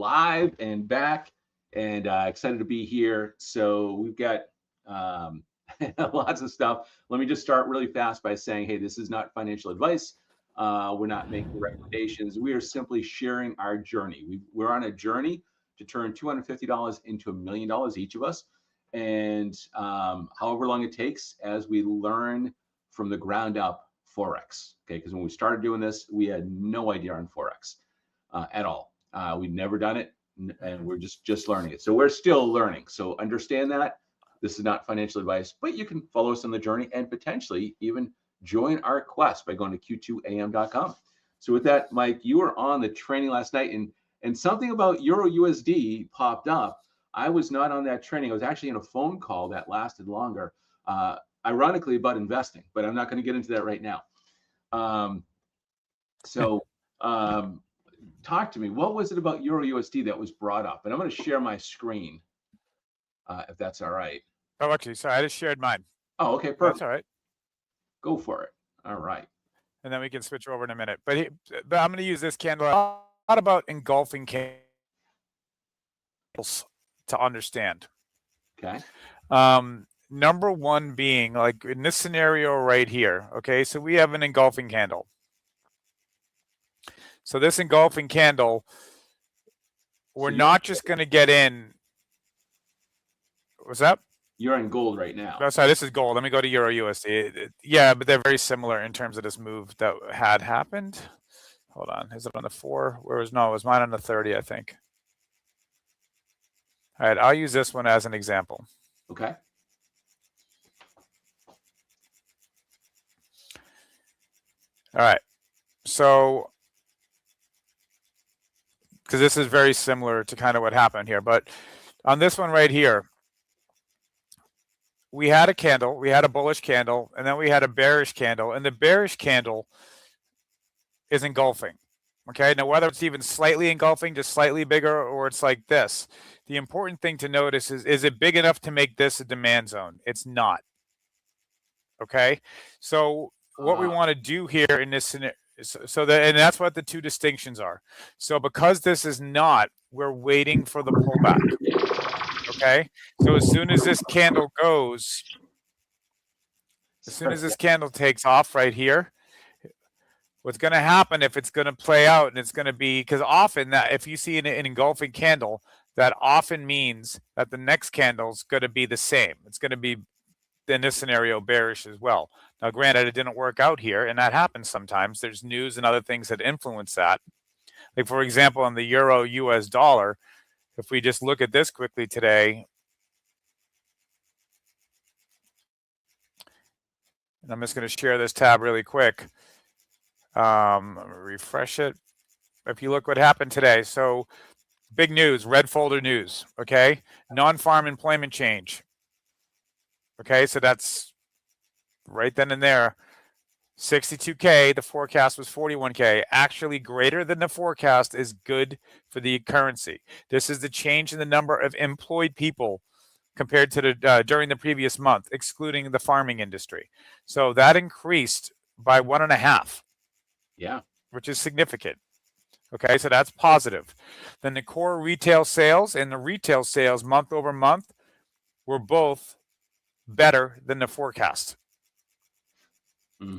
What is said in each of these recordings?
live and back, and excited to be here. So we've got lots of stuff. Let me just start really fast by saying, hey, this is not financial advice. We're not making recommendations. We are simply sharing our journey. We're on a journey to turn $250 into $1 million each of us, and however long it takes as we learn from the ground up Forex. Okay, because when we started doing this, we had no idea on Forex at all. We'd never done it, and we're just learning it. So we're still learning. So understand that this is not financial advice, but you can follow us on the journey and potentially even join our quest by going to q2am.com. So with that, Mike, you were on the training last night, and something about Euro USD popped up. I was not on that training. I was actually in a phone call that lasted longer, ironically about investing, but I'm not going to get into that right now. Talk to me. What was it about Euro USD that was brought up? And I'm going to share my screen, if that's all right. Oh, actually, sorry, I just shared mine. Oh, okay, perfect. That's all right. Go for it. All right. And then we can switch over in a minute. But I'm going to use this candle. A lot about engulfing candles to understand. Okay. Number one being, like in this scenario right here, okay, so we have an engulfing candle. So this engulfing candle, we're not just going to get in. What's that? You're in gold right now. Oh, sorry, this is gold. Let me go to Euro USD. Yeah, but they're very similar in terms of this move that had happened. Hold on. Is it on the 4? It was mine on the 30, I think. All right, I'll use this one as an example. Okay. All right. So, because this is very similar to kind of what happened here, but on this one right here, we had a candle, we had a bullish candle, and then we had a bearish candle, and the bearish candle is engulfing. Okay, now whether it's even slightly engulfing, just slightly bigger, or it's like this, the important thing to notice is it big enough to make this a demand zone? It's not. Okay, so what we want to do here in this scenario, and that's what the two distinctions are. So because this is not, we're waiting for the pullback. Okay, so as soon as this candle goes, as soon as this candle takes off right here, what's going to happen if it's going to play out, and it's going to be, because often that if you see an engulfing candle, that often means that the next candle is going to be the same. It's going to be, in this scenario, bearish as well. Now, granted, it didn't work out here, and that happens sometimes. There's news and other things that influence that. Like, for example, on the Euro US dollar, if we just look at this quickly today, and I'm just going to share this tab really quick. I'm going to refresh it. If you look what happened today, so big news, red folder news, okay? Non-farm employment change. Okay, so that's right then and there. 62K, the forecast was 41K. Actually greater than the forecast is good for the currency. This is the change in the number of employed people compared to the during the previous month, excluding the farming industry. So that increased by 1.5. Yeah. Which is significant. Okay, so that's positive. Then the core retail sales and the retail sales month over month were both better than the forecast.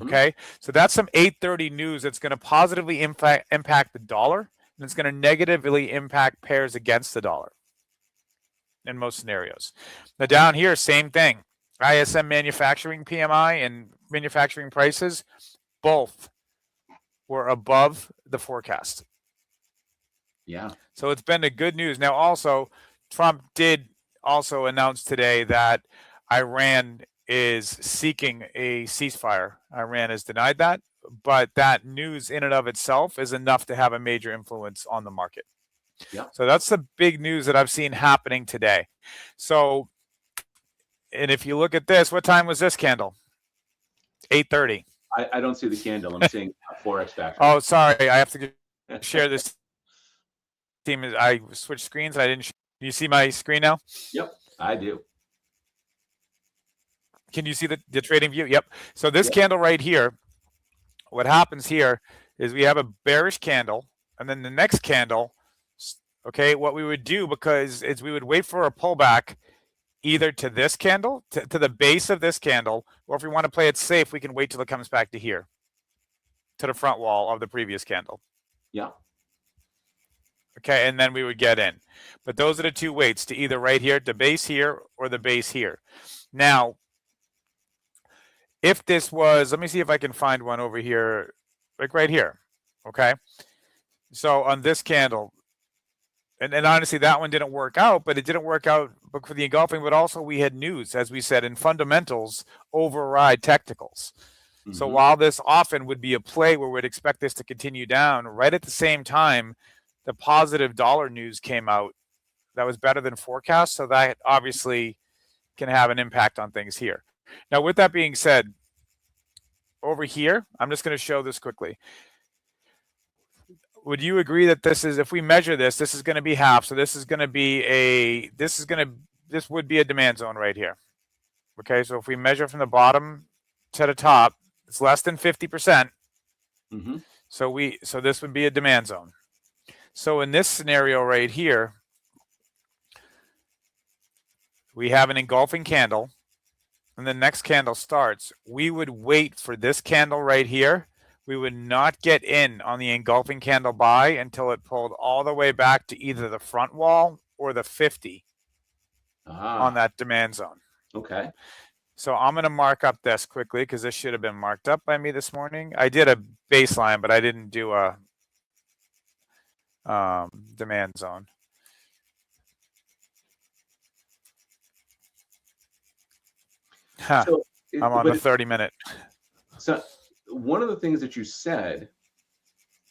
Okay, so that's some 8:30 news that's going to positively impact the dollar, and it's going to negatively impact pairs against the dollar in most scenarios. Now down here, same thing. ISM manufacturing PMI and manufacturing prices, both were above the forecast. Yeah. So it's been a good news. Now also, Trump did also announce today that Iran is seeking a ceasefire. Iran has denied that, but that news in and of itself is enough to have a major influence on the market. Yeah. So that's the big news that I've seen happening today. So, and if you look at this, what time was this candle? 8:30. I don't see the candle. I'm seeing Forex Factory. Oh, sorry. I have to share this. I switched screens. I didn't. Do you see my screen now? Yep, I do. Can you see the trading view? Yep. So this candle right here, what happens here is we have a bearish candle, and then the next candle Okay, what we would do is we would wait for a pullback either to this candle, to the base of this candle, or if we want to play it safe, we can wait till it comes back to here, to the front wall of the previous candle. Yeah. Okay, and then we would get in. But those are the two weights, to either right here, the base here, or the base here. Now, if this was, let me see if I can find one over here, like right here. Okay, so on this candle, and honestly, that one didn't work out, but it didn't work out for the engulfing, but also we had news, as we said, in fundamentals override technicals. So while this often would be a play where we'd expect this to continue down, right at the same time, the positive dollar news came out that was better than forecast. So that obviously can have an impact on things here. Now, with that being said, over here, I'm just going to show this quickly. Would you agree that this is, if we measure this, this is going to be half. So this is going to be this would be a demand zone right here. Okay, so if we measure from the bottom to the top, it's less than 50%. So this would be a demand zone. So in this scenario right here, we have an engulfing candle, and the next candle starts. We would wait for this candle right here. We would not get in on the engulfing candle buy until it pulled all the way back to either the front wall or the 50 on that demand zone. Okay. So I'm going to mark up this quickly because this should have been marked up by me this morning. I did a baseline, but I didn't do a demand zone. So, I'm on the 30-minute. So one of the things that you said,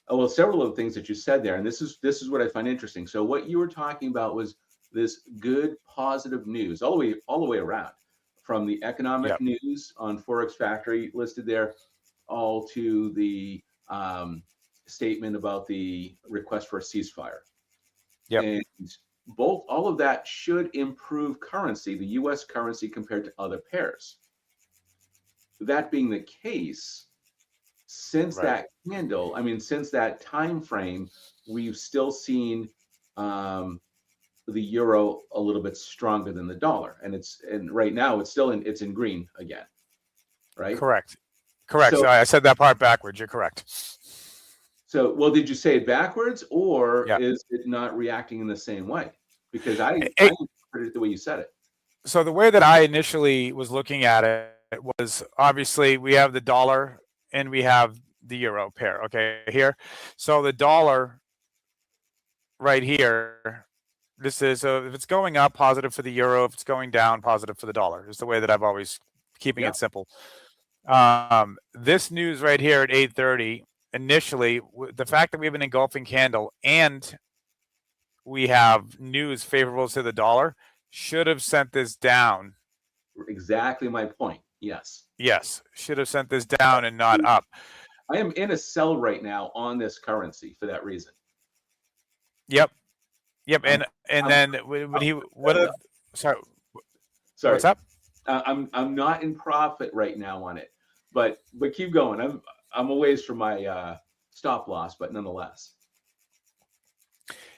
well, several of the things that you said there, and this is what I find interesting. So what you were talking about was this good positive news all the way around, from the economic news on Forex Factory listed there, all to the statement about the request for a ceasefire. And all of that should improve currency, the U.S. currency, compared to other pairs. That being the case, since that candle, since that time frame, we've still seen the euro a little bit stronger than the dollar, and right now it's in green again, right? Correct. So I said that part backwards. You're correct. So, well, did you say it backwards, or is it not reacting in the same way? Because I interpreted it the way you said it. So the way that I initially was looking at it was, obviously we have the dollar and we have the euro pair. Okay, here. So the dollar right here, this is, if it's going up, positive for the euro. If it's going down, positive for the dollar. Is the way that I've always keeping it simple. This news right here at 8:30, initially, the fact that we have an engulfing candle and we have news favorable to the dollar should have sent this down. Exactly my point. Yes. Yes, should have sent this down and not up. I am in a sell right now on this currency for that reason. Yep. And then sorry. What's up? I'm not in profit right now on it, but keep going. I'm a ways from my stop loss, but nonetheless.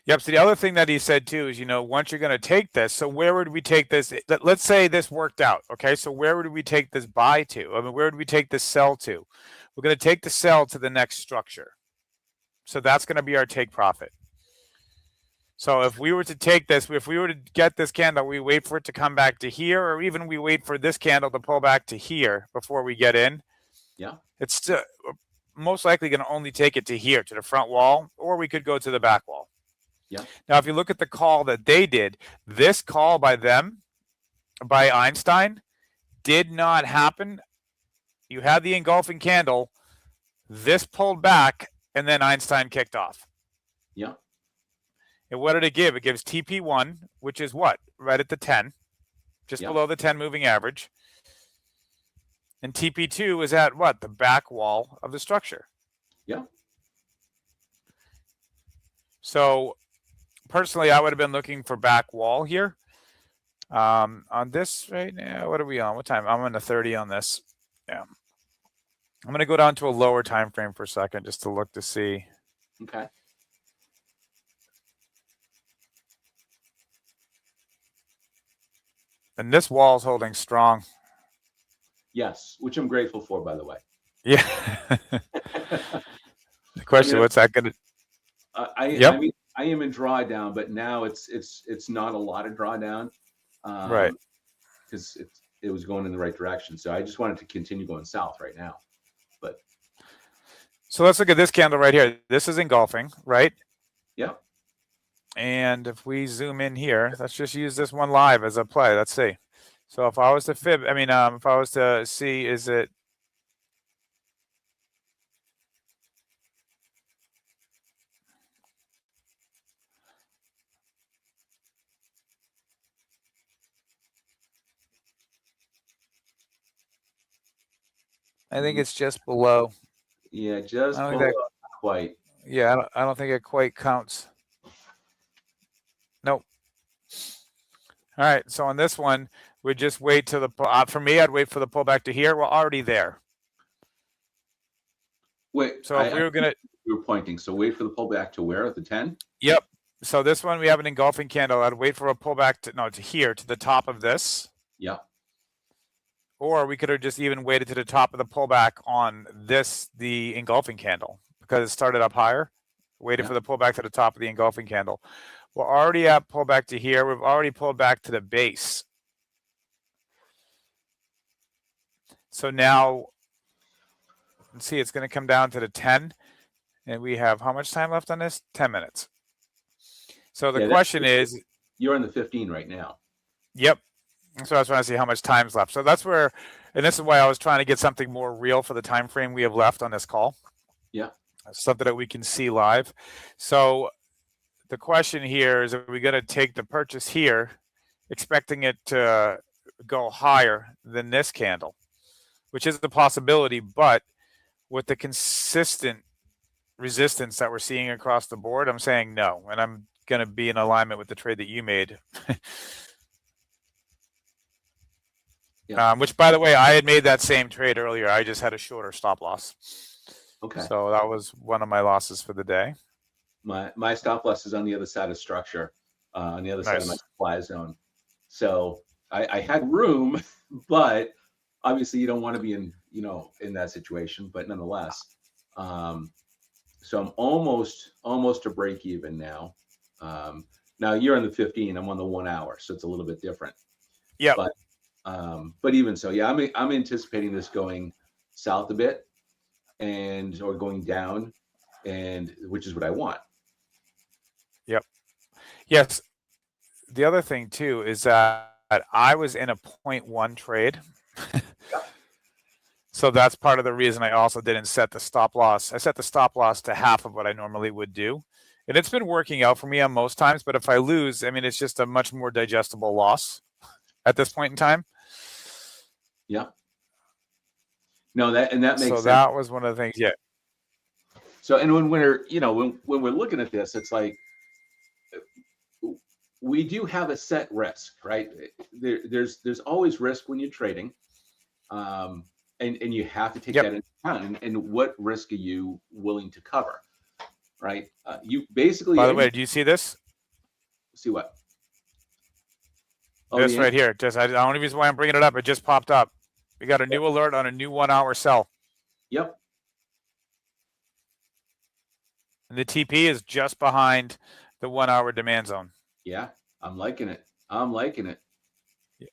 Yep. So the other thing that he said too is, once you're going to take this, so where would we take this? Let's say this worked out. Okay. So where would we take this buy to? Where would we take the sell to? We're going to take the sell to the next structure. So that's going to be our take profit. So if we were to take this, if we were to get this candle, we wait for it to come back to here, or even we wait for this candle to pull back to here before we get in. Yeah. It's still most likely going to only take it to here, to the front wall, or we could go to the back wall. Yeah. Now, if you look at the call that they did, this call by them, by Einstein, did not happen. You had the engulfing candle, this pulled back, and then Einstein kicked off. Yeah. And what did it give? It gives TP1, which is what? Right at the 10, just below the 10 moving average. And TP2 is at what? The back wall of the structure. Yeah. So personally, I would have been looking for back wall here. On this right now, what are we on? What time? I'm on the 30 on this. Yeah. I'm going to go down to a lower time frame for a second just to look to see. Okay. And this wall is holding strong. Yes, which I'm grateful for, by the way. Yeah. The question, what's that going to? I mean, I am in drawdown, but now it's not a lot of drawdown, Right. because it was going in the right direction. So I just wanted to continue going south right now. But so let's look at this candle right here. This is engulfing, right? yeah. And if we zoom in here, let's just use this one live as a play. Let's see. So if I was to fib, I mean, if I was to see, is it? I think it's just below. Yeah, just I don't below, think that, not quite. yeah, I don't think it quite counts. Nope. All right. So on this one, we just wait to the for me, I'd wait for the pullback to here. We're already there. Wait. So if we were gonna, you were pointing. So wait for the pullback to where, at the 10? Yep. So this one we have an engulfing candle. I'd wait for a pullback to here, to the top of this. Yeah. Or we could have just even waited to the top of the pullback on this, the engulfing candle, because it started up higher. Waited for the pullback to the top of the engulfing candle. We're already at pullback to here. We've already pulled back to the base. So now, let's see, it's going to come down to the 10. And we have how much time left on this? 10 minutes. So the question is, you're in the 15 right now. Yep. So I was trying to see how much time's left. So that's where, and this is why I was trying to get something more real for the time frame we have left on this call. Yeah. Something that we can see live. So the question here is, are we going to take the purchase here, expecting it to go higher than this candle, which is the possibility, but with the consistent resistance that we're seeing across the board, I'm saying no. And I'm going to be in alignment with the trade that you made. Yeah. Which, by the way, I had made that same trade earlier. I just had a shorter stop loss. Okay. So that was one of my losses for the day. My stop loss is on the other side of structure, on the other side of my supply zone. So I had room, but obviously you don't want to be in that situation. But nonetheless, so I'm almost to break even now. Now you're in the 15. I'm on the 1 hour, so it's a little bit different. Yeah. But even so, yeah, I'm anticipating this going south a bit, or going down, and which is what I want. Yep. Yes. The other thing too is that I was in a 0.1 trade. So that's part of the reason I also didn't set the stop loss. I set the stop loss to half of what I normally would do. And it's been working out for me on most times, but if I lose, I mean, it's just a much more digestible loss at this point in time. Yeah. No, that makes sense. So that was one of the things. Yeah. So, and when we're looking at this, it's like we do have a set risk, right? There's always risk when you're trading, and you have to take that into account. And what risk are you willing to cover, right? You basically. By the way, do you see this? See what? Oh, this right here. Just the only reason why I'm bringing it up, it just popped up. We got a new alert on a new 1 hour sell. Yep. And the TP is just behind the 1 hour demand zone. Yeah, I'm liking it. Yeah.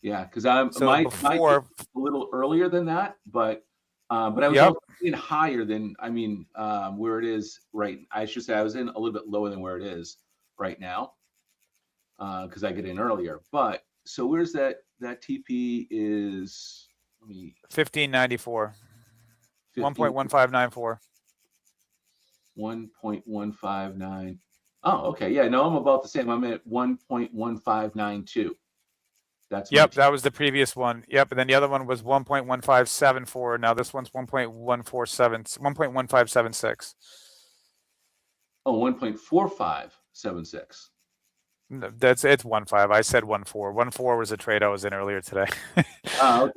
Yeah, because my a little earlier than that, but I was in higher than where it is right. I should say I was in a little bit lower than where it is right now, because I get in earlier. But so where's that TP is? 1594. 1.1594. 1.159. Oh, okay. Yeah, no, I'm about the same. I'm at 1.1592. That's that was the previous one. Yep, and then the other one was 1.1574. Now this one's 1.1576. Oh, 1.4576. No, it's 1.5. I said 1.4. 1.4 was a trade I was in earlier today. Oh,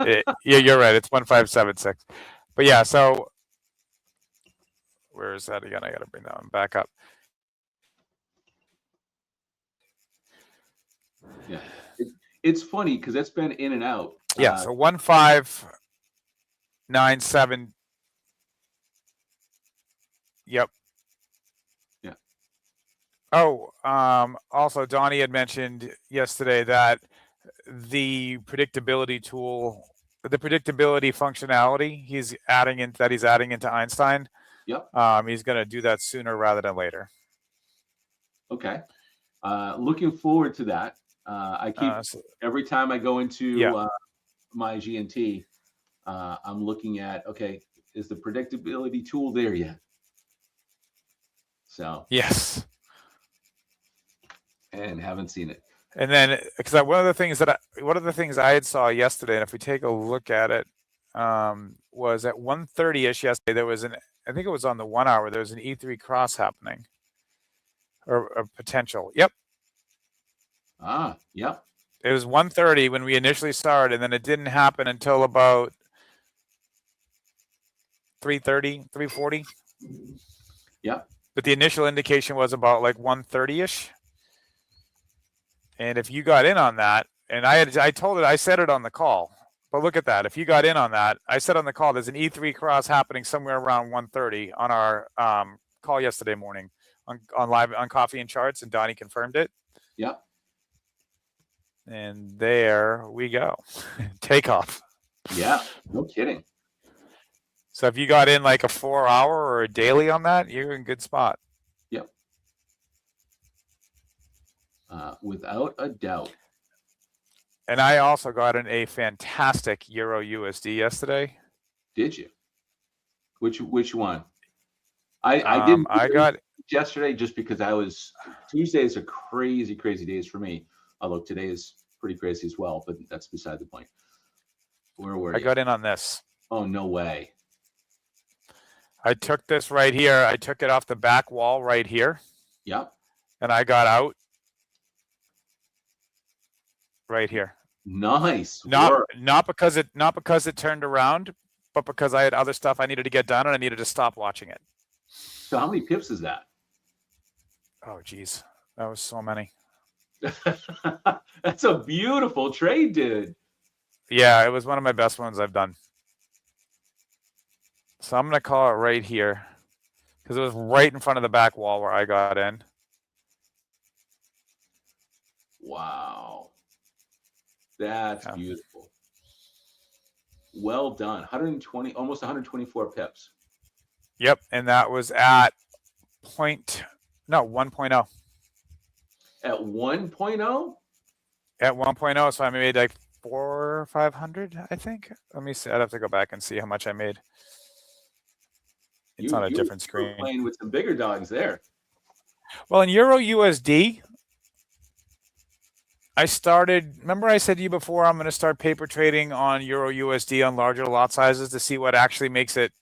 okay. Yeah, you're right. It's 1.576. But yeah, so where is that again? I got to bring that one back up. Yeah. It's funny because it's been in and out. Yeah, so 1597. Yep. Yeah. Oh, also Donnie had mentioned yesterday that the predictability tool, the predictability functionality he's adding into Einstein. Yep. He's going to do that sooner rather than later. Okay. Looking forward to that. I keep every time I go into my GNT, I'm looking at, okay, is the predictability tool there yet? So yes, and haven't seen it. And then, because one of the things I had saw yesterday, and if we take a look at it, was at 1:30ish yesterday. There was I think it was on the 1 hour. There was an E3 cross happening, or a potential. Yep. Yep. It was 1:30 when we initially saw it, and then it didn't happen until about 3:30, 3:40. Yep. But the initial indication was about like 1:30ish. And if you got in on that, and I said it on the call, but look at that. If you got in on that, I said on the call, there's an E3 cross happening somewhere around 1:30 on our call yesterday morning on live on Coffee and Charts, and Donnie confirmed it. Yep. And there we go. Takeoff. Yeah, no kidding. So if you got in like a 4 hour or a daily on that, you're in good spot. Yep. Without a doubt. And I also got in a fantastic Euro USD yesterday. Did you? Which one? I didn't. I got yesterday just because Tuesdays are crazy days for me. Although today is pretty crazy as well, but that's beside the point. Where were you? I got in on this. Oh, no way. I took this right here. I took it off the back wall right here. Yep. And I got out right here. Nice. Not because it turned around, but because I had other stuff I needed to get done and I needed to stop watching it. So how many pips is that? Oh, geez. That was so many. That's a beautiful trade, dude. Yeah, it was one of my best ones I've done. So I'm going to call it right here because it was right in front of the back wall where I got in. Wow. That's beautiful. Well done. 120, almost 124 pips. Yep. And that was at 1.0. At 1.0? At 1.0. So I made like 400 or 500, I think. Let me see. I'd have to go back and see how much I made. It's on a different screen. Playing with some bigger dogs there. Well, in Euro USD, remember I said to you before, I'm going to start paper trading on Euro USD on larger lot sizes to see what actually makes it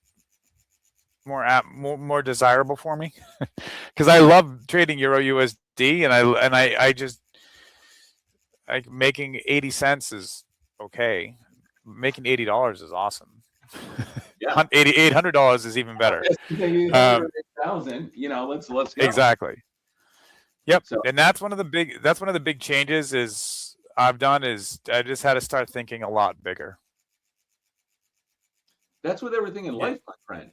more desirable for me. Because I love trading Euro USD, and I just making 80 cents is okay. Making $80 is awesome. Yeah, $800 is even better. 1,000. Let's go. Exactly. Yep. So, and that's one of the big changes I've done is I just had to start thinking a lot bigger. That's with everything in life, my friend.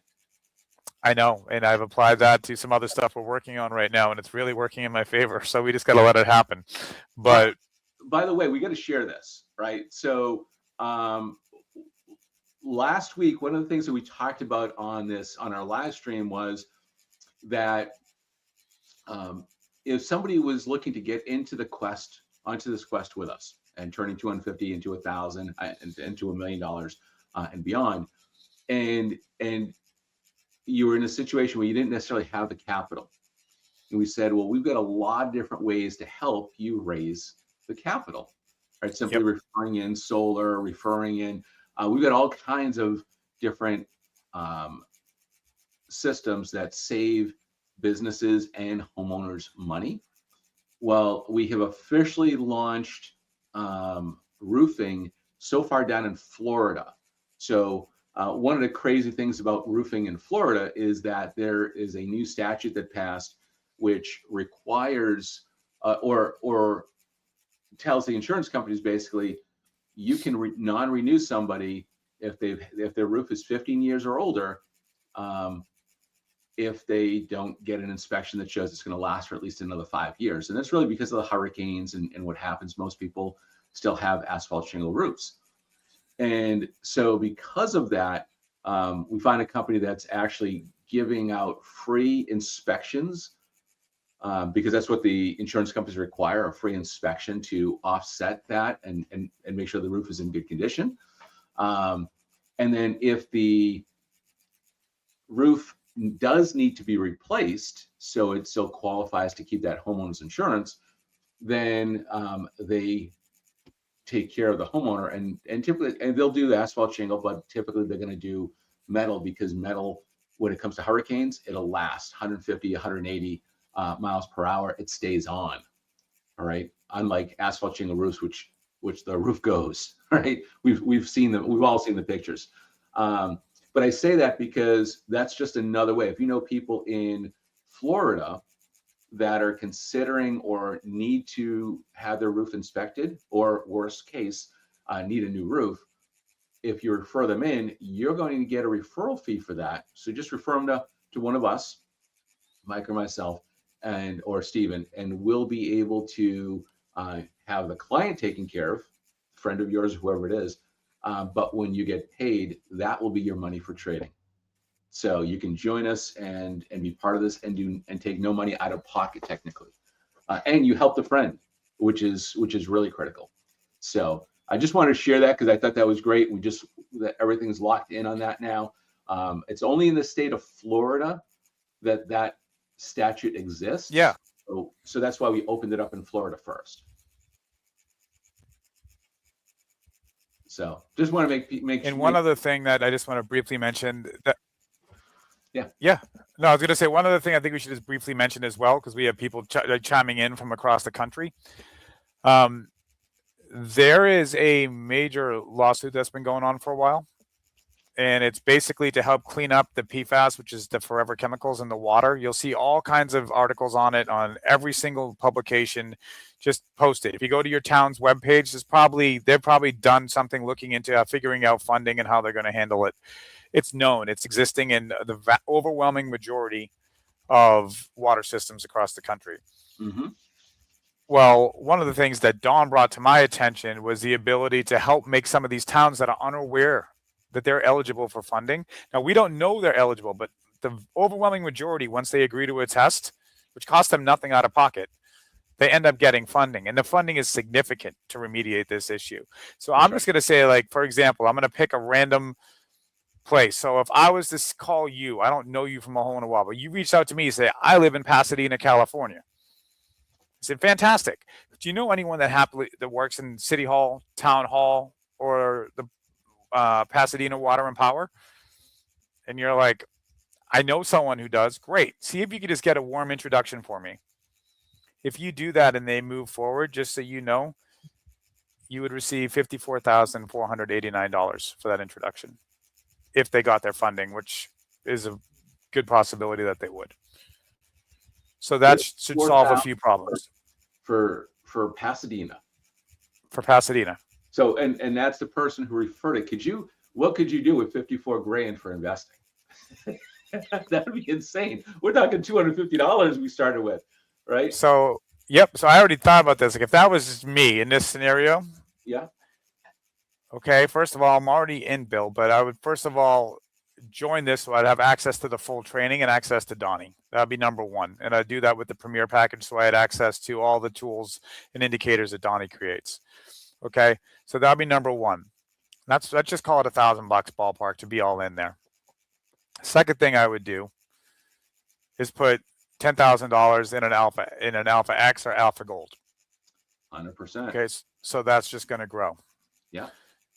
I know, and I've applied that to some other stuff we're working on right now, and it's really working in my favor. So we just got to let it happen. But by the way, we got to share this, right? So last week, one of the things that we talked about on our live stream was that if somebody was looking to get onto this quest with us and turning 250 into 1,000 and into $1 million and beyond, and you were in a situation where you didn't necessarily have the capital, and we said, well, we've got a lot of different ways to help you raise the capital, right? Simply referring in solar, referring in. We've got all kinds of different systems that save businesses and homeowners money. Well, we have officially launched roofing so far down in Florida. So one of the crazy things about roofing in Florida is that there is a new statute that passed which requires or tells the insurance companies basically, you can non-renew somebody if their roof is 15 years or older, if they don't get an inspection that shows it's going to last for at least another 5 years. And that's really because of the hurricanes and what happens. Most people still have asphalt shingle roofs. And so because of that, we find a company that's actually giving out free inspections, because that's what the insurance companies require, a free inspection to offset that and make sure the roof is in good condition. And then if the roof does need to be replaced, so it still qualifies to keep that homeowner's insurance, then they take care of the homeowner, and typically, and they'll do the asphalt shingle, but typically they're going to do metal, because metal, when it comes to hurricanes, it'll last 150, 180 miles per hour. It stays on. All right. Unlike asphalt shingle roofs, which the roof goes, right? We've seen them. We've all seen the pictures. But I say that because that's just another way. If you know people in Florida that are considering or need to have their roof inspected, or worst case, need a new roof, if you refer them in, you're going to get a referral fee for that. So just refer them to one of us, Mike or myself, or Steven, and we'll be able to have the client taken care of, friend of yours, whoever it is. But when you get paid, that will be your money for trading. So you can join us and be part of this and take no money out of pocket technically, and you help the friend, which is really critical. So I just wanted to share that because I thought that was great. That everything's locked in on that now. It's only in the state of Florida that statute exists. Yeah. So that's why we opened it up in Florida first. So just want to make. And one other thing that I just want to briefly mention that. Yeah. No, I was going to say one other thing I think we should just briefly mention as well, because we have people chiming in from across the country. There is a major lawsuit that's been going on for a while, and it's basically to help clean up the PFAS, which is the forever chemicals in the water. You'll see all kinds of articles on it on every single publication. Just post it. If you go to your town's webpage, they've probably done something looking into figuring out funding and how they're going to handle it. It's known. It's existing in the overwhelming majority of water systems across the country. Mm-hmm. Well, one of the things that Dawn brought to my attention was the ability to help make some of these towns that are unaware that they're eligible for funding. Now, we don't know they're eligible, but the overwhelming majority, once they agree to a test, which costs them nothing out of pocket, they end up getting funding. And the funding is significant to remediate this issue. So I'm just going to say, like, for example, I'm going to pick a random place. So if I was to call you, I don't know you from a hole in a wall, but you reached out to me and say, I live in Pasadena, California. I said, fantastic. Do you know anyone that works in City Hall, Town Hall, or the Pasadena Water and Power? And you're like, I know someone who does. Great. See if you could just get a warm introduction for me. If you do that and they move forward, just so you know, you would receive $54,489 for that introduction if they got their funding, which is a good possibility that they would. So that should solve a few problems for Pasadena. For Pasadena. So and that's the person who referred it. What could you do with $54,000 for investing? That'd be insane. We're talking $250 we started with, right? So yep. So I already thought about this. Like if that was me in this scenario. Yeah. Okay. First of all, I'm already in, Bill, but I would first of all join this so I'd have access to the full training and access to Donnie. That'd be number one. And I'd do that with the Premier package so I had access to all the tools and indicators that Donnie creates. Okay. So that'd be number one. Let's just call it $1,000 ballpark to be all in there. Second thing I would do is put $10,000 in an Alpha X or Alpha Gold. 100%. Okay. So that's just going to grow. Yeah.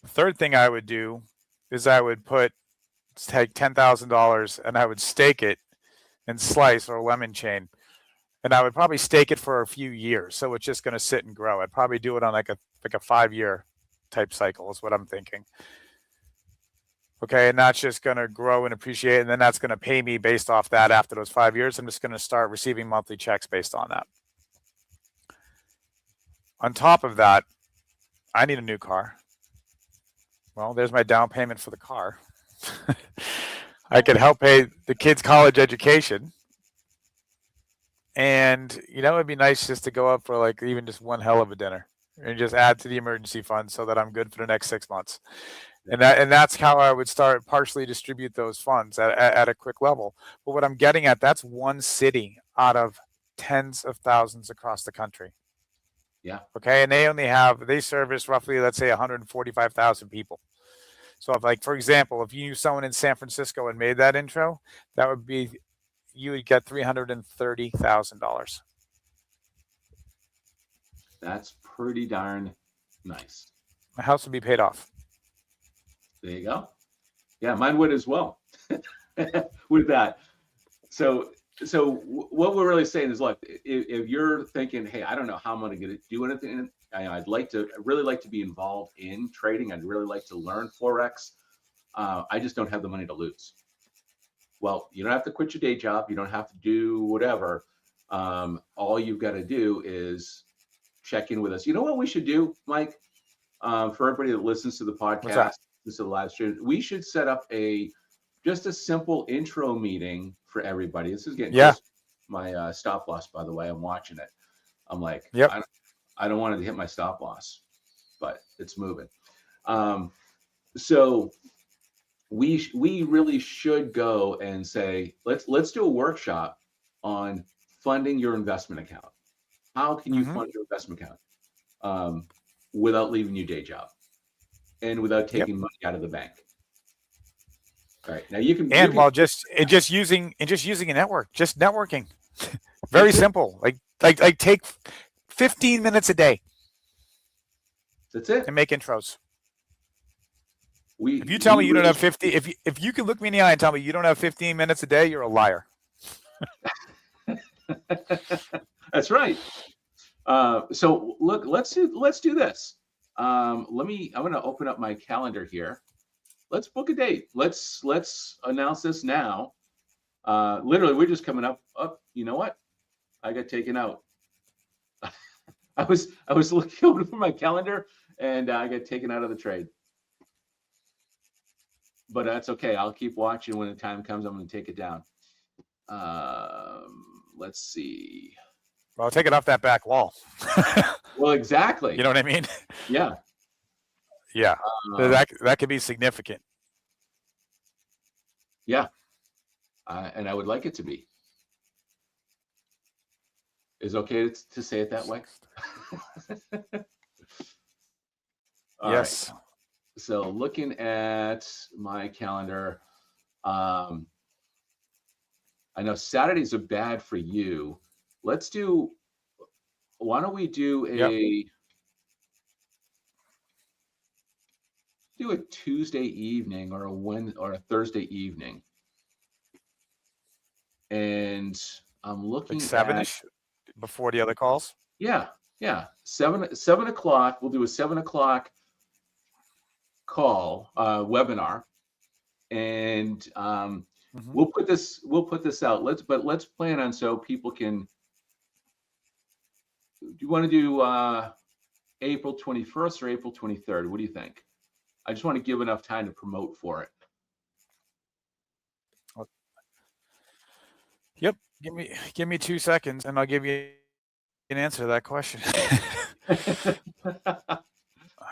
Third thing I would do is I would take $10,000 and I would stake it in Slice or Lemon Chain. And I would probably stake it for a few years. So it's just going to sit and grow. I'd probably do it on like a 5-year type cycle is what I'm thinking. Okay. And that's just going to grow and appreciate. And then that's going to pay me based off that after those 5 years. I'm just going to start receiving monthly checks based on that. On top of that, I need a new car. Well, there's my down payment for the car. I could help pay the kids' college education. And, it'd be nice just to go up for like even just one hell of a dinner and just add to the emergency fund so that I'm good for the next 6 months. And that's how I would start partially distribute those funds at a quick level. But what I'm getting at, that's one city out of tens of thousands across the country. Yeah. Okay. And they service roughly, let's say 145,000 people. So if, like, for example, if you knew someone in San Francisco and made that intro, you would get $330,000. That's pretty darn nice. My house would be paid off. There you go. Yeah, mine would as well. With that. So what we're really saying is, look, if you're thinking, hey, I don't know how I'm going to do anything, I'd really like to be involved in trading. I'd really like to learn Forex. I just don't have the money to lose. Well, you don't have to quit your day job. You don't have to do whatever. All you've got to do is check in with us. You know what we should do, Mike? For everybody that listens to the podcast, listens to the live stream, we should set up just a simple intro meeting for everybody. This is getting close to my stop loss, by the way. I'm watching it. I'm like, yep. I don't want it to hit my stop loss, but it's moving. So we really should go and say, let's do a workshop on funding your investment account. How can you fund your investment account without leaving your day job and without taking money out of the bank? All right. Now just using a network, just networking. Very simple. Like take 15 minutes a day. That's it. And make intros. If you tell me you don't have 50, if you can look me in the eye and tell me you don't have 15 minutes a day, you're a liar. That's right. So look, let's do this. I'm going to open up my calendar here. Let's book a date. Let's announce this now. Literally, we're just coming up. You know what? I got taken out. I was looking over for my calendar and I got taken out of the trade. But that's okay. I'll keep watching. When the time comes, I'm going to take it down. Let's see. Well, I'll take it off that back wall. Well, exactly. You know what I mean? Yeah. Yeah. That could be significant. Yeah. And I would like it to be. Is it okay to say it that way? Yes. Right. So looking at my calendar, I know Saturdays are bad for you. Why don't we do a Tuesday evening or a Thursday evening? And I'm looking like 7-ish before the other calls. Yeah. 7 o'clock. We'll do a 7 o'clock call, webinar, and we'll put this out. Let's plan on so people can. Do you want to do April 21st or April 23rd? What do you think? I just want to give enough time to promote for it. Yep. Give me 2 seconds and I'll give you an answer to that question.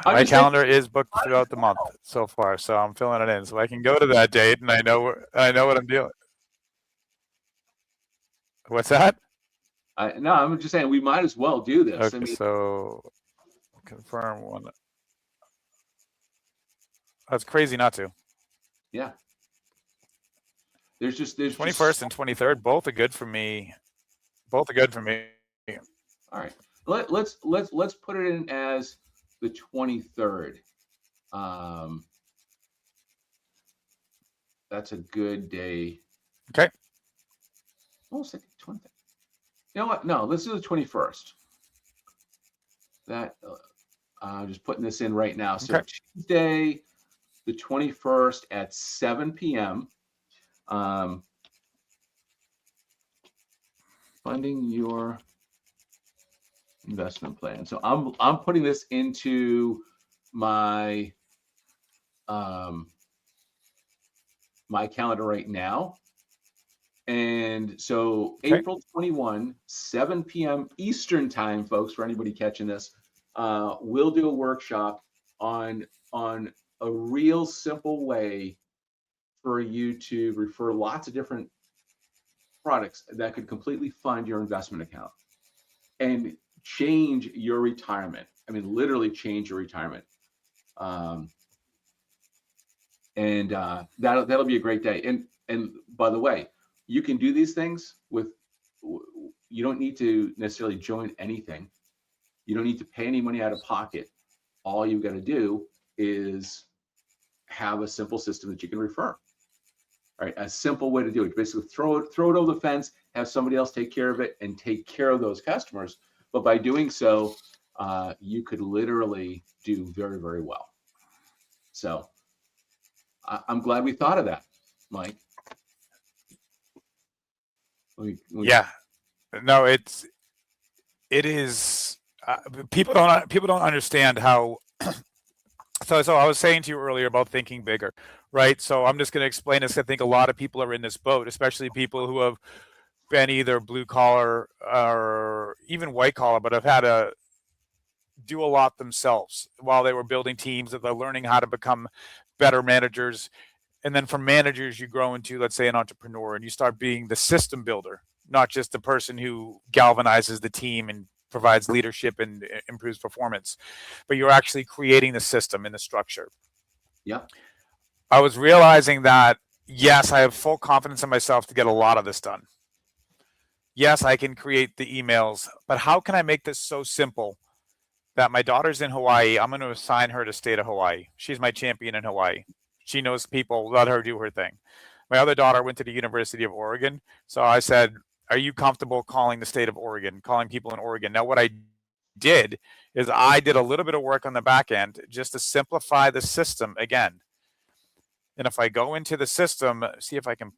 My calendar is booked throughout the month so far, so I'm filling it in. So I can go to that date and I know what I'm doing. What's that? No, I'm just saying we might as well do this. Okay, so confirm one. That's crazy not to. Yeah. There's 21st and 23rd, both are good for me. All right. Let's put it in as the 23rd. That's a good day. Okay. Almost like 23rd. You know what? No, let's do the 21st. That I'm just putting this in right now. So Tuesday, the 21st at 7 p.m. Funding your investment plan. So I'm putting this into my my calendar right now. And so Okay. April 21, 7 p.m. Eastern time, folks, for anybody catching this, we'll do a workshop on a real simple way for you to refer lots of different products that could completely fund your investment account and change your retirement. I mean, literally change your retirement. And that'll be a great day. And by the way, you can do these things with. You don't need to necessarily join anything. You don't need to pay any money out of pocket. All you've got to do is have a simple system that you can refer. Right, a simple way to do it. Basically, throw it over the fence, have somebody else take care of it, and take care of those customers. But by doing so, you could literally do very, very well. So I'm glad we thought of that, Mike. Yeah, no, it is. People don't understand how. So I was saying to you earlier about thinking bigger, right? So I'm just going to explain this. I think a lot of people are in this boat, especially people who have been either blue collar or even white collar, but have had to do a lot themselves while they were building teams, that they're learning how to become better managers. And then from managers, you grow into, let's say, an entrepreneur, and you start being the system builder, not just the person who galvanizes the team and provides leadership and improves performance, but you're actually creating the system and the structure. Yeah. I was realizing that, yes, I have full confidence in myself to get a lot of this done. Yes, I can create the emails, but how can I make this so simple that my daughter's in Hawaii? I'm going to assign her to state of Hawaii. She's my champion in Hawaii. She knows people, let her do her thing. My other daughter went to the University of Oregon. So I said, are you comfortable calling the state of Oregon, calling people in Oregon? Now, what I did is I did a little bit of work on the back end just to simplify the system again. And if I go into the system, see if I can.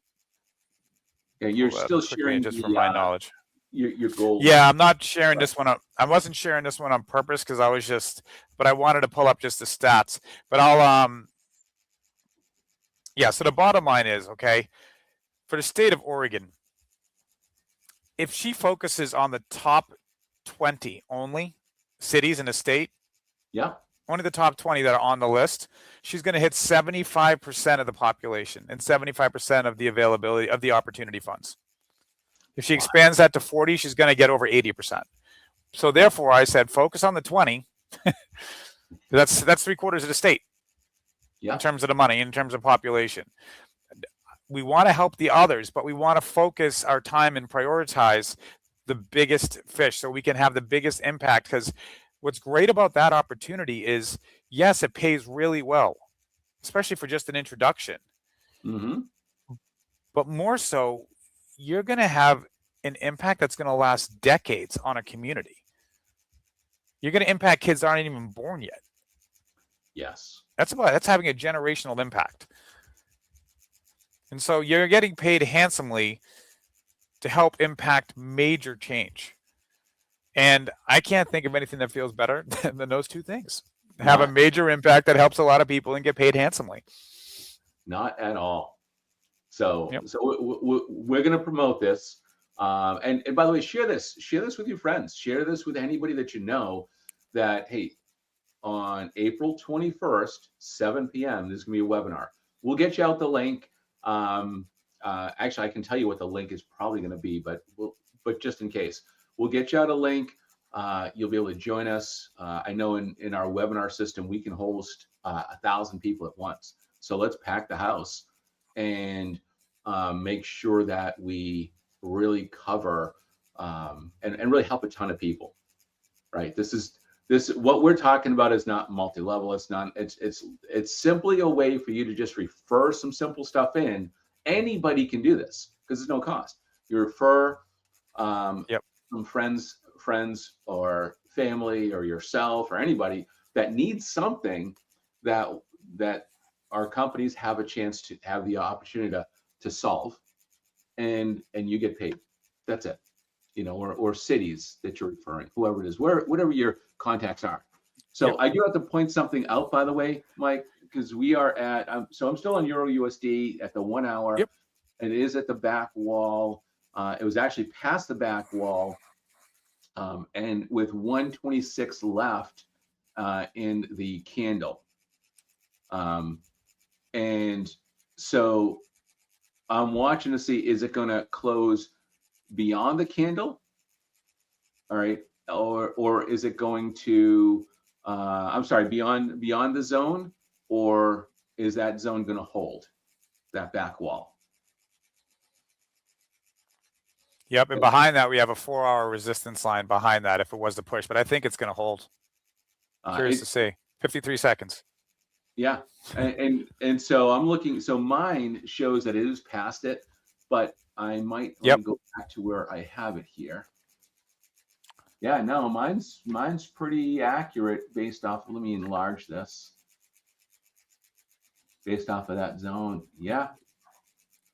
Yeah, you're still sharing just for my knowledge. Your goals. Yeah, I'm not sharing this one up. I wasn't sharing this one on purpose because I was but I wanted to pull up just the stats. But yeah, so the bottom line is, okay, for the state of Oregon, if she focuses on the top 20 only cities in the state, yeah, only the top 20 that are on the list, she's going to hit 75% of the population and 75% of the availability of the opportunity funds. If she expands that to 40, she's going to get over 80%. So therefore, I said, focus on the 20. That's 3/4 of the state. Yeah. In terms of the money, in terms of population. We want to help the others, but we want to focus our time and prioritize the biggest fish so we can have the biggest impact. Because what's great about that opportunity is, yes, it pays really well, especially for just an introduction. Mm-hmm. But more so, you're going to have an impact that's going to last decades on a community. You're going to impact kids that aren't even born yet. Yes. That's having a generational impact. And so you're getting paid handsomely to help impact major change. And I can't think of anything that feels better than those two things. Have a major impact that helps a lot of people and get paid handsomely. Not at all. So we're going to promote this. And by the way, share this with your friends. Share this with anybody that you know that, hey, on April 21st, 7 p.m., there's going to be a webinar. We'll get you out the link. Actually, I can tell you what the link is probably going to be, but just in case, we'll get you out a link. You'll be able to join us. I know in our webinar system, we can host 1,000 people at once. So let's pack the house and make sure that we really cover and really help a ton of people, right? What we're talking about is not multi-level. It's simply a way for you to just refer some simple stuff in. Anybody can do this because there's no cost. You refer some friends or family or yourself or anybody that needs something that our companies have a chance to have the opportunity to solve, and you get paid. That's it. or cities that you're referring, whoever it is, whatever your contacts are. So Yep. I do have to point something out, by the way, Mike, because we are at, so I'm still on Euro USD at the 1 hour. Yep. And it is at the back wall. It was actually past the back wall. And with 126 left in the candle. And so I'm watching to see, is it going to close beyond the candle? All right. Or is it going to, I'm sorry, beyond the zone, or is that zone going to hold that back wall? Yep. And behind that, we have a 4-hour resistance line behind that if it was to push, but I think it's going to hold. Curious to see. 53 seconds. Yeah. And so I'm looking, so mine shows that it is past it, but I might let me go back to where I have it here. Yeah, no, mine's pretty accurate based off, let me enlarge this. Based off of that zone. Yeah.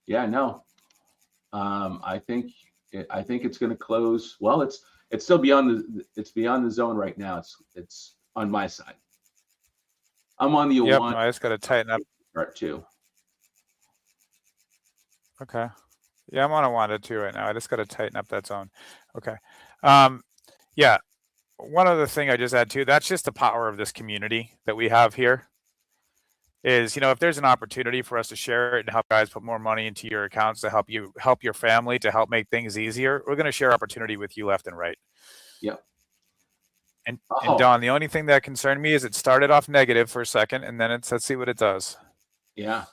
Yeah, no. I think it's going to close. Well, it's still beyond the zone right now. It's on my side. I'm on the one. No, I just got to tighten up. Part 2. Okay. Yeah, I'm on a 1 to 2 right now. I just got to tighten up that zone. Okay. Yeah. One other thing I just add too, that's just the power of this community that we have here. Is, if there's an opportunity for us to share it and help guys put more money into your accounts to help your family, to help make things easier, we're going to share opportunity with you left and right. Yep. And Don, the only thing that concerned me is it started off negative for a second, and then let's see what it does. Yeah.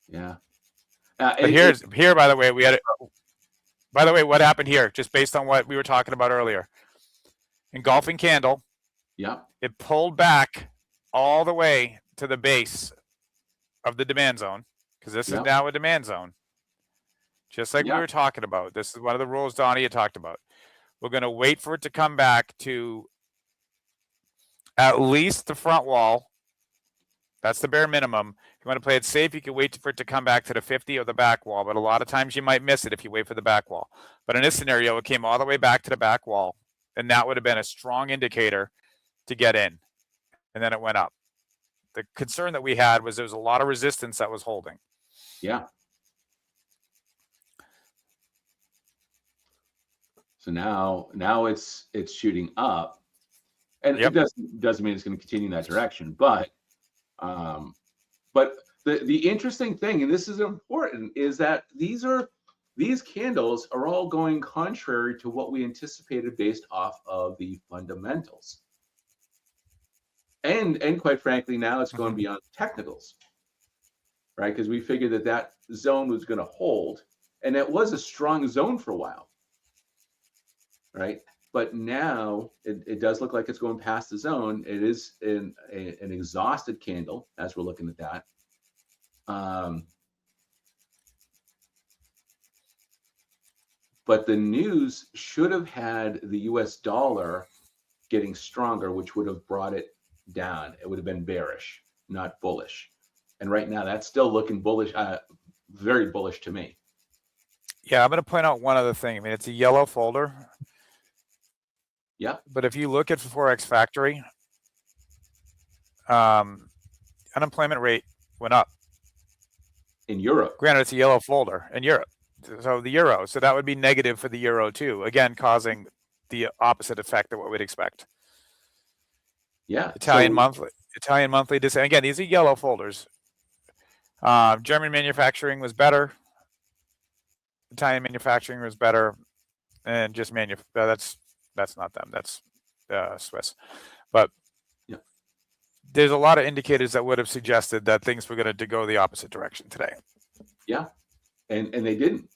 Yeah. But here, by the way, we had it. By the way, what happened here, just based on what we were talking about earlier, engulfing candle. Yeah. It pulled back all the way to the base of the demand zone, because this is now a demand zone. Just like we were talking about. This is one of the rules Donnie had talked about. We're going to wait for it to come back to at least the front wall. That's the bare minimum. If you want to play it safe, you can wait for it to come back to the 50 or the back wall. But a lot of times you might miss it if you wait for the back wall. But in this scenario, it came all the way back to the back wall. And that would have been a strong indicator to get in. And then it went up. The concern that we had was there was a lot of resistance that was holding. Yeah. So now it's shooting up, and it doesn't mean it's going to continue in that direction. But the interesting thing, and this is important, is that these candles are all going contrary to what we anticipated based off of the fundamentals. And quite frankly, now it's going beyond technicals, right? Because we figured that zone was going to hold, and it was a strong zone for a while. Right, but now it does look like it's going past the zone. It is an exhausted candle as we're looking at that. But the news should have had the U.S. dollar getting stronger, which would have brought it down. It would have been bearish, not bullish. And right now, that's still looking bullish, very bullish to me. Yeah, I'm going to point out one other thing. I mean, it's a yellow folder. Yeah. But if you look at Forex Factory, unemployment rate went up. In Europe. Granted, it's a yellow folder in Europe. So the euro. So that would be negative for the euro too. Again, causing the opposite effect of what we'd expect. Yeah. Italian monthly. Again, these are yellow folders. German manufacturing was better. Italian manufacturing was better. And just that's not them. That's Swiss. But there's a lot of indicators that would have suggested that things were going to go the opposite direction today. Yeah. And they didn't.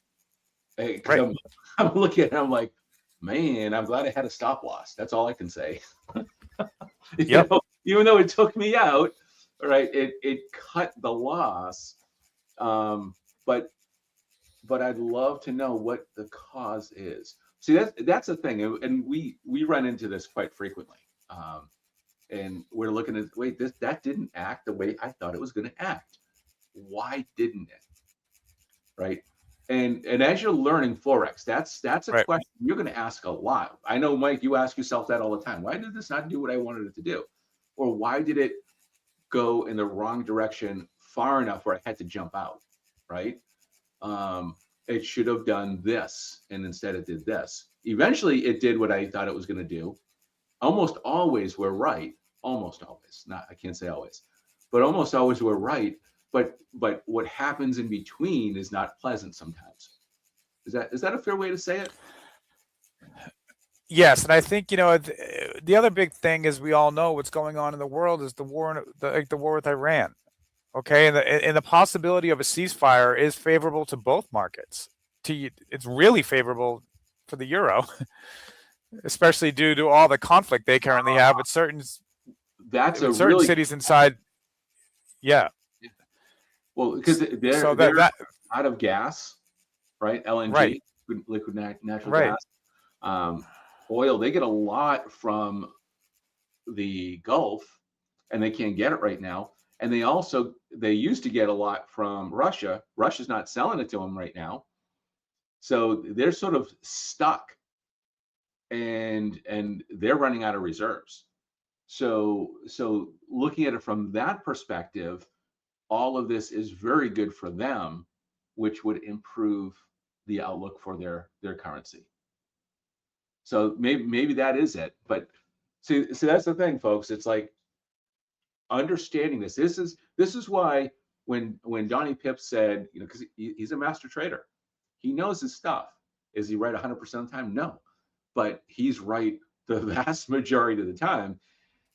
Right. I'm looking at it, I'm like, man, I'm glad I had a stop loss. That's all I can say. Even though it took me out, right? It cut the loss. But I'd love to know what the cause is. See, that's the thing, and we run into this quite frequently, and we're looking at, wait, that didn't act the way I thought it was going to act. Why didn't it? Right? And as you're learning Forex, that's a Right. question you're going to ask a lot. I know, Mike, you ask yourself that all the time. Why did this not do what I wanted it to do? Or why did it go in the wrong direction far enough where I had to jump out, right? It should have done this, and instead it did this. Eventually, it did what I thought it was going to do. Almost always we're right. Almost always. Not, I can't say always, but almost always we're right. But what happens in between is not pleasant sometimes. Is that a fair way to say it? Yes, and I think the other big thing is we all know what's going on in the world is the war, the war with Iran. Okay, and the possibility of a ceasefire is favorable to both markets. It's really favorable for the euro, especially due to all the conflict they currently have with certain cities inside. Yeah. Well, because they're out of gas, right? LNG, right. liquid natural gas, oil. They get a lot from the Gulf, and they can't get it right now. And they used to get a lot from Russia. Russia's not selling it to them right now, so they're sort of stuck, and they're running out of reserves. So looking at it from that perspective, all of this is very good for them, which would improve the outlook for their currency. So maybe that is it. But see, that's the thing, folks. It's like understanding this. This is why when Donnie Pipp said, because he's a master trader, he knows his stuff. Is he right 100% of the time? No, but he's right the vast majority of the time.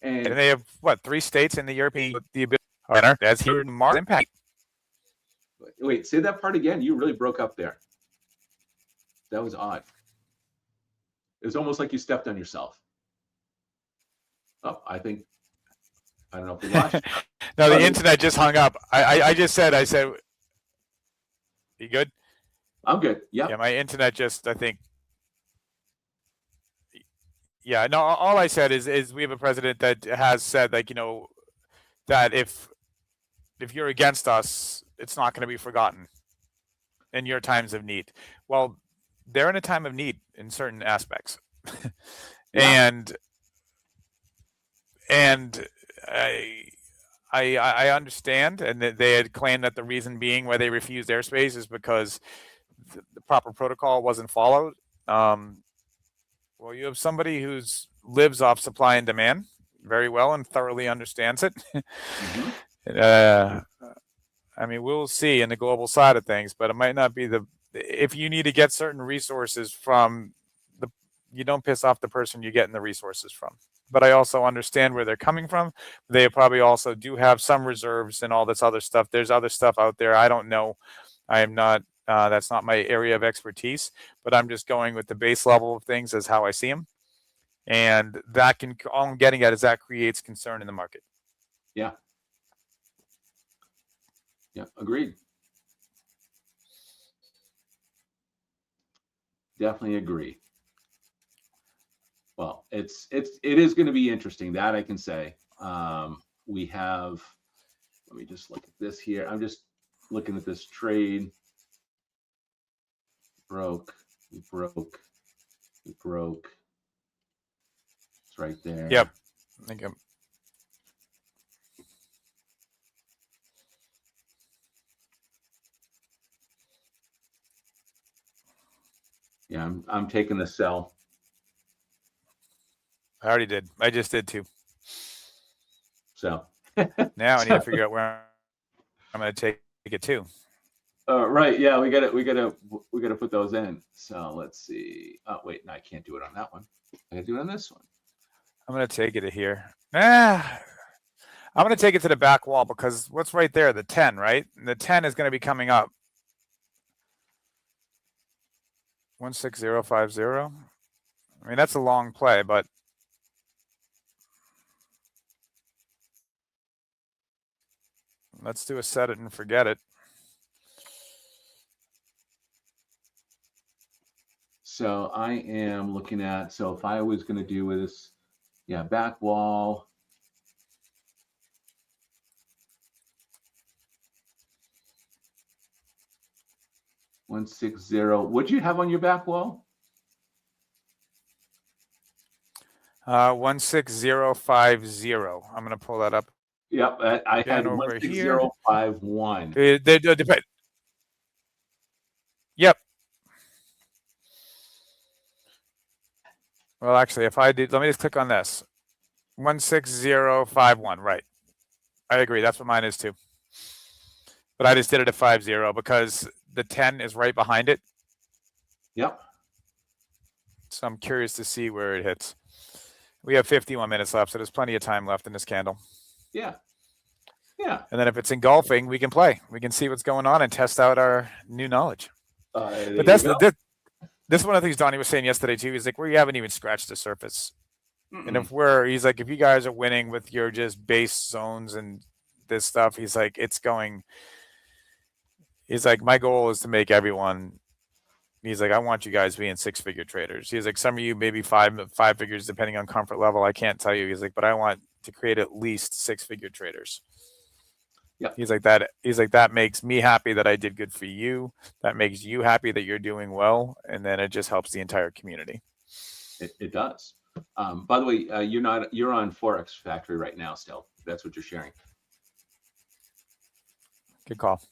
And they have 3 states in the European the ability as here in impact. Wait, say that part again. You really broke up there. That was odd. It was almost like you stepped on yourself. Oh, I don't know if we lost you. No, the internet just hung up. I said, you good? I'm good. Yeah. Yeah, my internet just, I think. Yeah, no, all I said is we have a president that has said, like, that if you're against us, it's not going to be forgotten in your times of need. Well, they're in a time of need in certain aspects. Yeah. And I understand, and they had claimed that the reason being why they refused airspace is because the proper protocol wasn't followed. Well, you have somebody who lives off supply and demand very well and thoroughly understands it. Mm-hmm. I mean, we'll see in the global side of things, but it might not be if you need to get certain resources from you don't piss off the person you're getting the resources from. But I also understand where they're coming from. They probably also do have some reserves and all this other stuff. There's other stuff out there. I don't know. I am not, that's not my area of expertise, but I'm just going with the base level of things as how I see them. And all I'm getting at is that creates concern in the market. Yeah. Yeah, agreed. Definitely agree. Well, it is going to be interesting, that I can say. We have, let me just look at this here. I'm just looking at this trade. Broke. It's right there. Yep. Thank you. Yeah, I'm taking the sell. I already did. I just did too. So now I need to figure out where I'm going to take it to. Right. Yeah, we got to put those in. So let's see. Oh wait, no, I can't do it on that one. I got to do it on this one. I'm going to take it to here. I'm going to take it to the back wall because what's right there? The 10, right? And the 10 is going to be coming up. 16050. I mean, that's a long play, but let's do a set it and forget it. So I am looking at, so if I was going to do this, yeah, back wall. 160. What'd you have on your back wall? 16050. I'm going to pull that up. Yep, I had over here. 16051. They depend. Yep. Well, actually, if I did, let me just click on this. 16051. Right. I agree. That's what mine is too. But I just did it at 50 because the 10 is right behind it. Yep. So I'm curious to see where it hits. We have 51 minutes left, so there's plenty of time left in this candle. Yeah. Yeah. And then if it's engulfing, we can play. We can see what's going on and test out our new knowledge. But this is one of the things Donnie was saying yesterday too. He's like, we haven't even scratched the surface. And he's like, if you guys are winning with your just base zones and this stuff, he's like, my goal is to make everyone. He's like, I want you guys being 6-figure traders. He's like, some of you maybe five figures, depending on comfort level. I can't tell you. He's like, but I want to create at least 6-figure traders. Yeah. He's like that makes me happy that I did good for you. That makes you happy that you're doing well, and then it just helps the entire community. It does. By the way, you're on Forex Factory right now. Still, that's what you're sharing. Good call.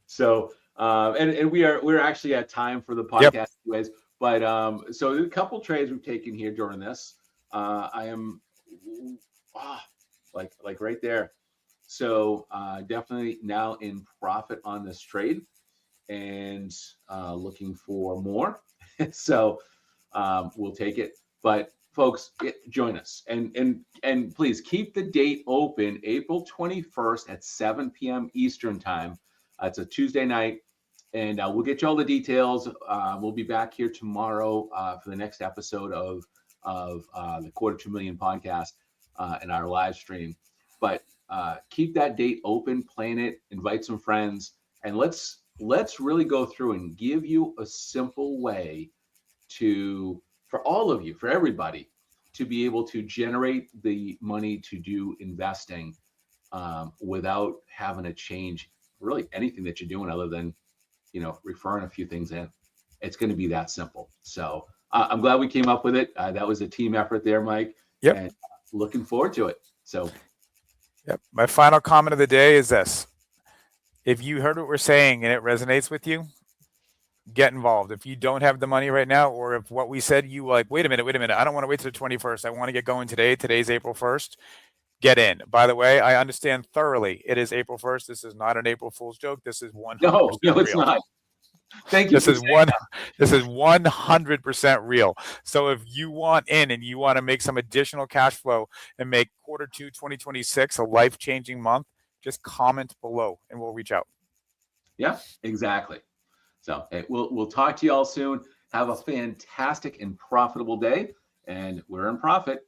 So. And we're actually at time for the podcast, anyways. But so a couple trades we've taken here during this. I am like right there. So definitely now in profit on this trade, and looking for more. So we'll take it. But folks, join us and please keep the date open. April 21st at 7 p.m. Eastern time. It's a Tuesday night. And we'll get you all the details. We'll be back here tomorrow for the next episode of the Quarter to Million podcast and our live stream. But keep that date open, plan it, invite some friends, and let's really go through and give you a simple way for all of you, for everybody, to be able to generate the money to do investing without having to change really anything that you're doing other than referring a few things in. It's going to be that simple. So I'm glad we came up with it. That was a team effort there, Mike. Yep. And looking forward to it. So. Yep. My final comment of the day is this. If you heard what we're saying and it resonates with you, get involved. If you don't have the money right now, or if what we said, you like, wait a minute. I don't want to wait till the 21st. I want to get going today. Today's April 1st. Get in. By the way, I understand thoroughly. It is April 1st. This is not an April Fool's joke. This is 100% No, it's real. not. Thank you. This is 100% real. So if you want in and you want to make some additional cash flow and make Q2 2026 a life-changing month, just comment below and we'll reach out. Yeah, exactly. So we'll talk to you all soon. Have a fantastic and profitable day. And we're in profit.